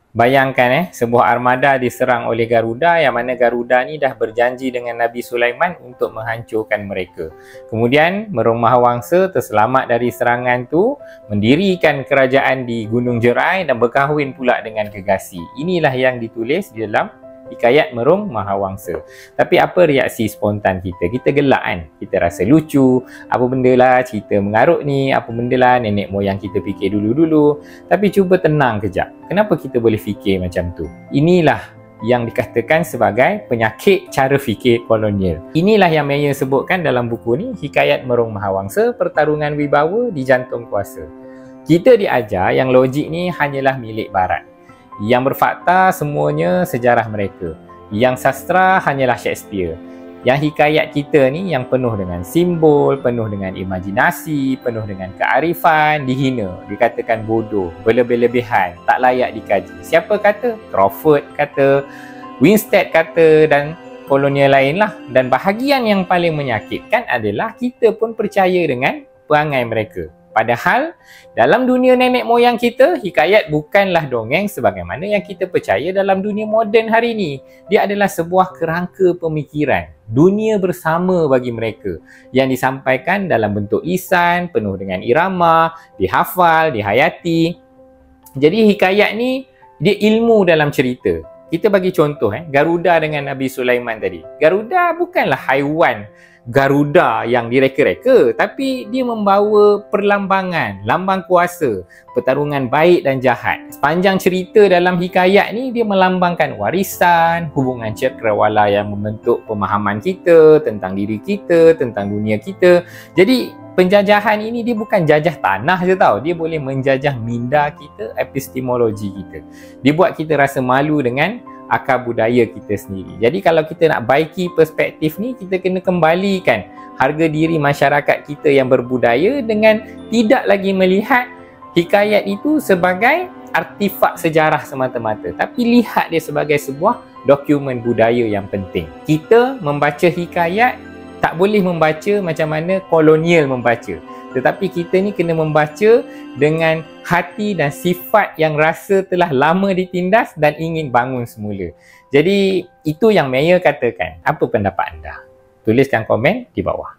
Bayangkan sebuah armada diserang oleh Garuda yang mana Garuda ni dah berjanji dengan Nabi Sulaiman untuk menghancurkan mereka. Kemudian Merung Mahawangsa terselamat dari serangan tu, mendirikan kerajaan di Gunung Jerai dan berkahwin pula dengan Gegasi. Inilah yang ditulis di dalam Hikayat Merung Mahawangsa. Tapi apa reaksi spontan kita? Kita gelak kan? Kita rasa lucu. Apa benda lah cerita mengarut ni? Apa benda lah nenek moyang kita fikir dulu-dulu? Tapi cuba tenang kejap. Kenapa kita boleh fikir macam tu? Inilah yang dikatakan sebagai penyakit cara fikir kolonial. Inilah yang Meyer sebutkan dalam buku ni, Hikayat Merung Mahawangsa, Pertarungan Wibawa di Jantung Kuasa. Kita diajar yang logik ni hanyalah milik Barat. Yang berfakta semuanya sejarah mereka. Yang sastra hanyalah Shakespeare. Yang hikayat kita ni yang penuh dengan simbol, penuh dengan imajinasi, penuh dengan kearifan, dihina, dikatakan bodoh, berlebih-lebihan, tak layak dikaji. Siapa kata? Crawford kata, Winstead kata dan kolonial lain lah. Dan bahagian yang paling menyakitkan adalah kita pun percaya dengan perangai mereka. Padahal dalam dunia nenek moyang kita, hikayat bukanlah dongeng sebagaimana yang kita percaya dalam dunia moden hari ini. Dia adalah sebuah kerangka pemikiran, dunia bersama bagi mereka yang disampaikan dalam bentuk lisan, penuh dengan irama, dihafal, dihayati. Jadi hikayat ni dia ilmu dalam cerita. Kita bagi contoh Garuda dengan Nabi Sulaiman tadi. Garuda bukanlah haiwan Garuda yang direka-reka, tapi dia membawa perlambangan, lambang kuasa, pertarungan baik dan jahat. Sepanjang cerita dalam hikayat ni dia melambangkan warisan, hubungan cakrawala yang membentuk pemahaman kita tentang diri kita, tentang dunia kita. Jadi penjajahan ini dia bukan jajah tanah je tau, dia boleh menjajah minda kita, epistemologi kita. Dia buat kita rasa malu dengan akar budaya kita sendiri. Jadi kalau kita nak baiki perspektif ni, kita kena kembalikan harga diri masyarakat kita yang berbudaya dengan tidak lagi melihat hikayat itu sebagai artifak sejarah semata-mata, tapi lihat dia sebagai sebuah dokumen budaya yang penting. Kita membaca hikayat tak boleh membaca macam mana kolonial membaca, tetapi kita ni kena membaca dengan hati dan sifat yang rasa telah lama ditindas dan ingin bangun semula. Jadi itu yang Meyer katakan. Apa pendapat anda? Tuliskan komen di bawah.